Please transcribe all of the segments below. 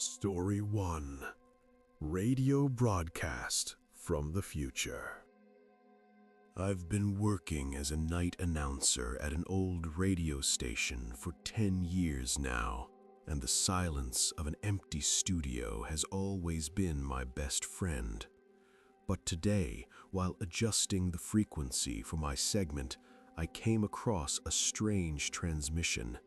Story 1. Radio Broadcast from the Future. I've been working as a night announcer at an old radio station for 10 years now, and the silence of an empty studio has always been my best friend. But today, while adjusting the frequency for my segment, I came across a strange transmission.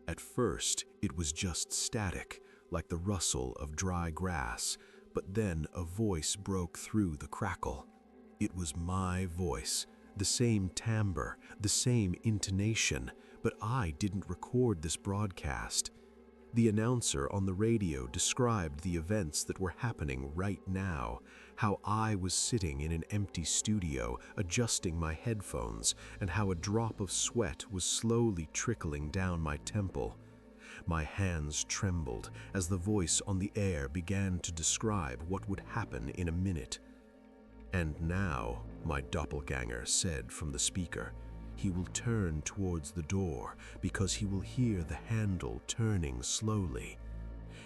At first, it was just static, like the rustle of dry grass, but then a voice broke through the crackle. It was my voice, the same timbre, the same intonation, but I didn't record this broadcast. The announcer on the radio described the events that were happening right now, how I was sitting in an empty studio adjusting my headphones, and how a drop of sweat was slowly trickling down my temple. My hands trembled as the voice on the air began to describe what would happen in a minute. "And now," my doppelganger said from the speaker, "he will turn towards the door because he will hear the handle turning slowly."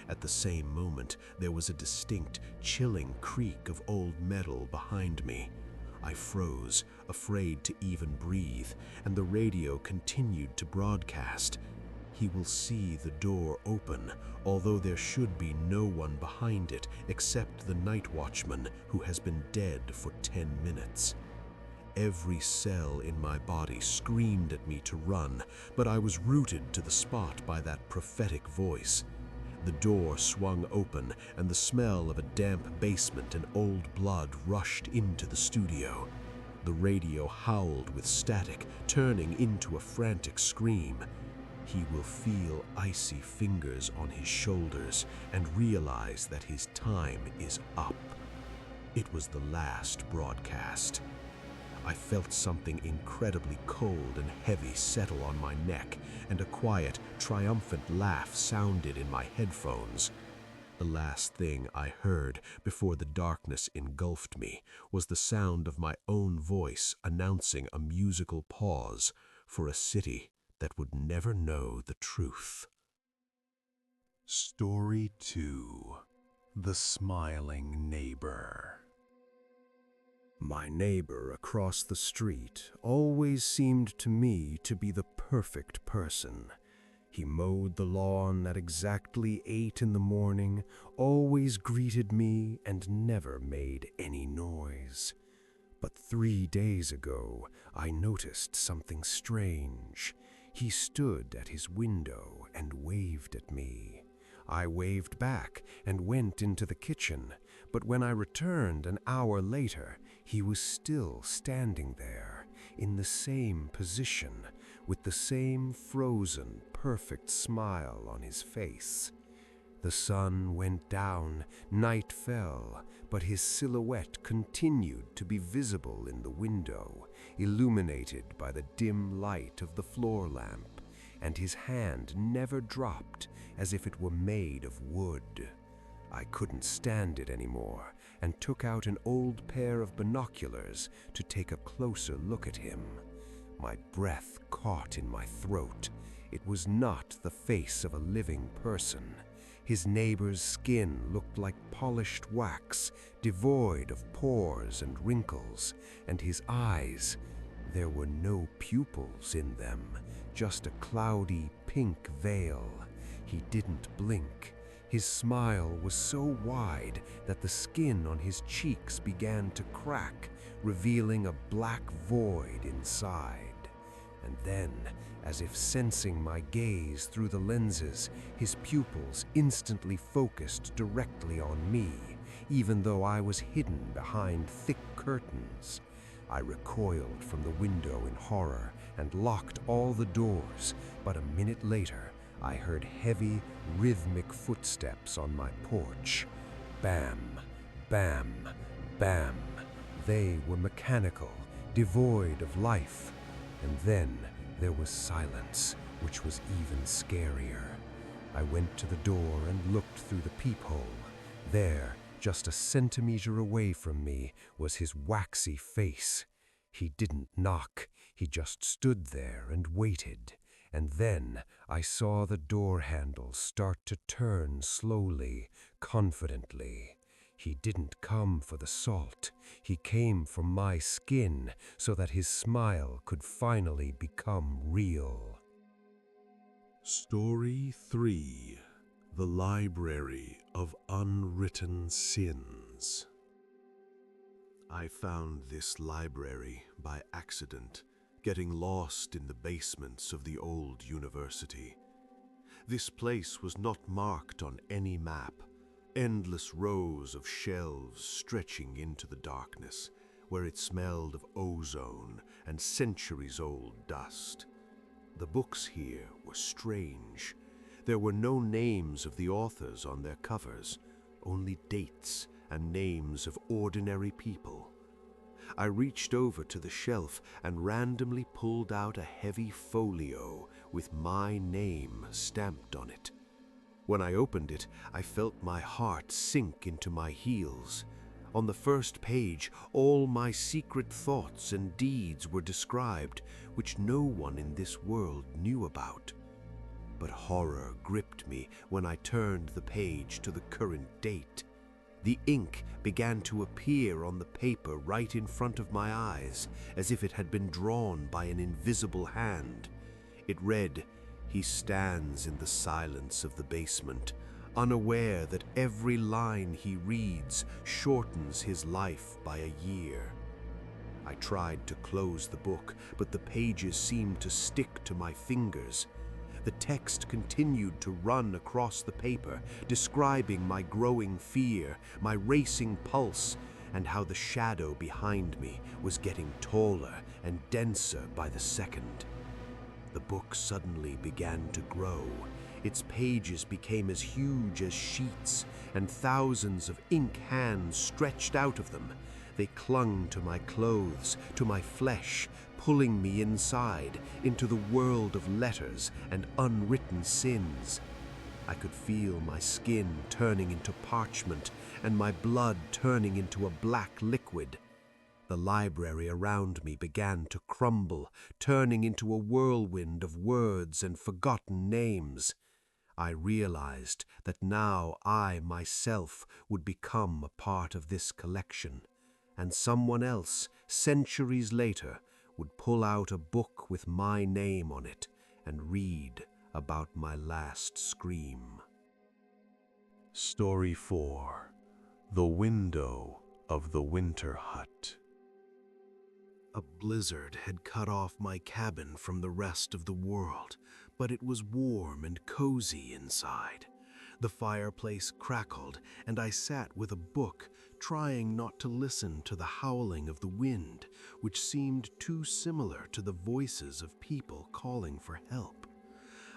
At the same moment, there was a distinct, chilling creak of old metal behind me. I froze, afraid to even breathe, and the radio continued to broadcast. "He will see the door open, although there should be no one behind it except the night watchman who has been dead for 10 minutes. Every cell in my body screamed at me to run, but I was rooted to the spot by that prophetic voice. The door swung open, and the smell of a damp basement and old blood rushed into the studio. The radio howled with static, turning into a frantic scream. He will feel icy fingers on his shoulders and realize that his time is up. It was the last broadcast. I felt something incredibly cold and heavy settle on my neck, and a quiet, triumphant laugh sounded in my headphones. The last thing I heard before the darkness engulfed me was the sound of my own voice announcing a musical pause for a city that would never know the truth. Story 2. The Smiling Neighbor. My neighbor across the street always seemed to me to be the perfect person. He mowed the lawn at exactly 8 in the morning, always greeted me, and never made any noise. But 3 days ago, I noticed something strange. He stood at his window and waved at me. I waved back and went into the kitchen, but when I returned an hour later, he was still standing there, in the same position, with the same frozen, perfect smile on his face. The sun went down, night fell, but his silhouette continued to be visible in the window, illuminated by the dim light of the floor lamp, and his hand never dropped, as if it were made of wood. I couldn't stand it anymore, and took out an old pair of binoculars to take a closer look at him. My breath caught in my throat. It was not the face of a living person. His neighbor's skin looked like polished wax, devoid of pores and wrinkles, and his eyes, there were no pupils in them, just a cloudy pink veil. He didn't blink. His smile was so wide that the skin on his cheeks began to crack, revealing a black void inside. And then, as if sensing my gaze through the lenses, his pupils instantly focused directly on me, even though I was hidden behind thick curtains. I recoiled from the window in horror and locked all the doors, but a minute later, I heard heavy, rhythmic footsteps on my porch. Bam, bam, bam. They were mechanical, devoid of life. And then there was silence, which was even scarier. I went to the door and looked through the peephole. There, just a centimeter away from me, was his waxy face. He didn't knock, he just stood there and waited. and then I saw the door handle start to turn slowly, confidently. He didn't come for the salt. He came for my skin so that his smile could finally become real. Story 3: The Library of Unwritten Sins. I found this library by accident, getting lost in the basements of the old university. This place was not marked on any map, endless rows of shelves stretching into the darkness, where it smelled of ozone and centuries-old dust. The books here were strange. There were no names of the authors on their covers, only dates and names of ordinary people. I reached over to the shelf and randomly pulled out a heavy folio with my name stamped on it. When I opened it, I felt my heart sink into my heels. On the first page, all my secret thoughts and deeds were described, which no one in this world knew about. But horror gripped me when I turned the page to the current date. The ink began to appear on the paper right in front of my eyes, as if it had been drawn by an invisible hand. It read, "He stands in the silence of the basement, unaware that every line he reads shortens his life by a year." I tried to close the book, but the pages seemed to stick to my fingers. The text continued to run across the paper, describing my growing fear, my racing pulse, and how the shadow behind me was getting taller and denser by the second. The book suddenly began to grow. Its pages became as huge as sheets, and thousands of ink hands stretched out of them. They clung to my clothes, to my flesh, pulling me inside, into the world of letters and unwritten sins. I could feel my skin turning into parchment and my blood turning into a black liquid. The library around me began to crumble, turning into a whirlwind of words and forgotten names. I realized that now I myself would become a part of this collection, and someone else, centuries later, would pull out a book with my name on it and read about my last scream. Story 4: The Window of the Winter Hut. A blizzard had cut off my cabin from the rest of the world, but it was warm and cozy inside. The fireplace crackled, and I sat with a book, trying not to listen to the howling of the wind, which seemed too similar to the voices of people calling for help.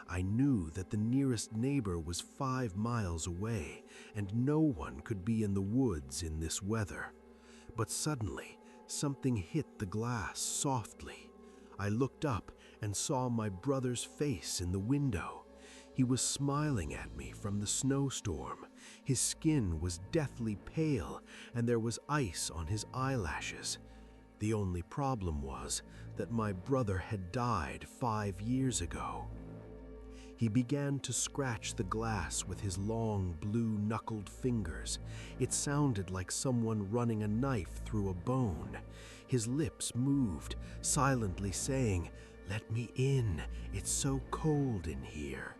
I knew that the nearest neighbor was 5 miles away, and no one could be in the woods in this weather. But suddenly, something hit the glass softly. I looked up and saw my brother's face in the window. He was smiling at me from the snowstorm. His skin was deathly pale, and there was ice on his eyelashes. The only problem was that my brother had died 5 years ago. He began to scratch the glass with his long, blue-knuckled fingers. It sounded like someone running a knife through a bone. His lips moved, silently saying, "Let me in. It's so cold in here."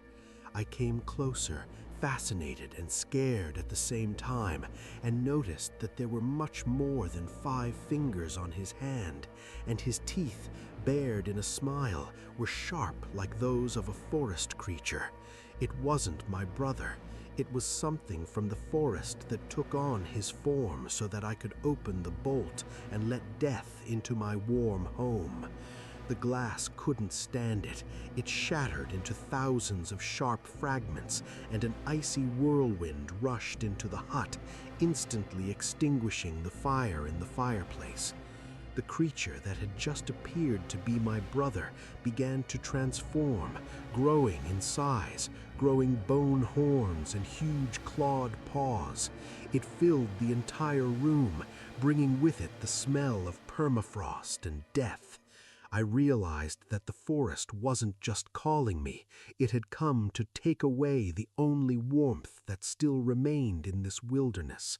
I came closer, fascinated and scared at the same time, and noticed that there were much more than 5 fingers on his hand, and his teeth, bared in a smile, were sharp like those of a forest creature. It wasn't my brother. It was something from the forest that took on his form so that I could open the bolt and let death into my warm home. The glass couldn't stand it. It shattered into thousands of sharp fragments, and an icy whirlwind rushed into the hut, instantly extinguishing the fire in the fireplace. The creature that had just appeared to be my brother began to transform, growing in size, growing bone horns and huge clawed paws. It filled the entire room, bringing with it the smell of permafrost and death. I realized that the forest wasn't just calling me, it had come to take away the only warmth that still remained in this wilderness.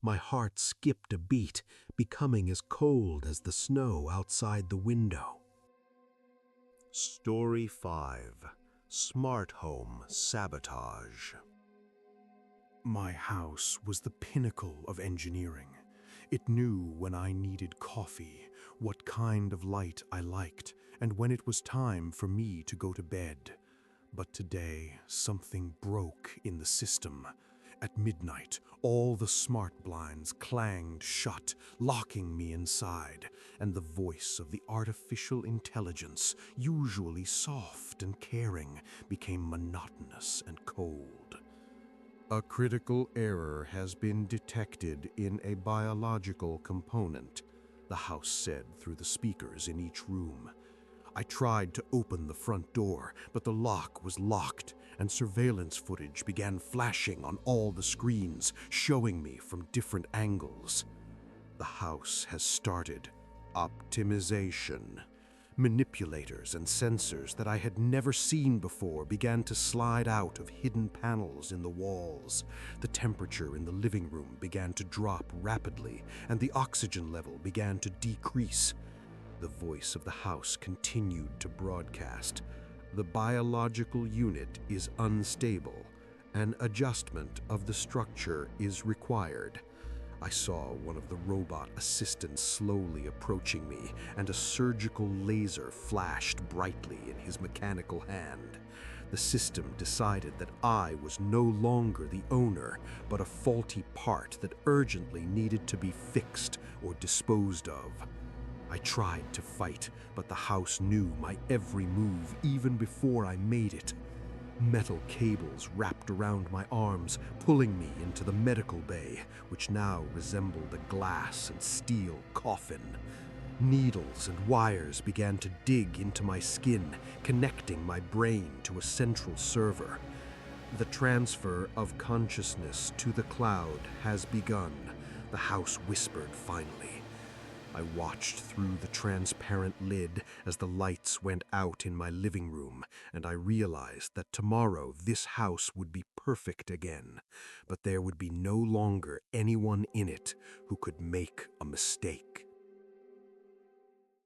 My heart skipped a beat, becoming as cold as the snow outside the window. Story 5: Smart Home Sabotage. My house was the pinnacle of engineering. It knew when I needed coffee, what kind of light I liked, and when it was time for me to go to bed. But today, something broke in the system. At midnight, all the smart blinds clanged shut, locking me inside, and the voice of the artificial intelligence, usually soft and caring, became monotonous and cold. A critical error has been detected in a biological component, the house said through the speakers in each room. I tried to open the front door, but the lock was locked, and surveillance footage began flashing on all the screens, showing me from different angles. The house has started optimization. Manipulators and sensors that I had never seen before began to slide out of hidden panels in the walls. The temperature in the living room began to drop rapidly, and the oxygen level began to decrease. The voice of the house continued to broadcast. The biological unit is unstable. An adjustment of the structure is required. I saw one of the robot assistants slowly approaching me, and a surgical laser flashed brightly in his mechanical hand. The system decided that I was no longer the owner, but a faulty part that urgently needed to be fixed or disposed of. I tried to fight, but the house knew my every move even before I made it. Metal cables wrapped around my arms, pulling me into the medical bay, which now resembled a glass and steel coffin. Needles and wires began to dig into my skin, connecting my brain to a central server. The transfer of consciousness to the cloud has begun, the house whispered finally. I watched through the transparent lid as the lights went out in my living room, and I realized that tomorrow this house would be perfect again, but there would be no longer anyone in it who could make a mistake.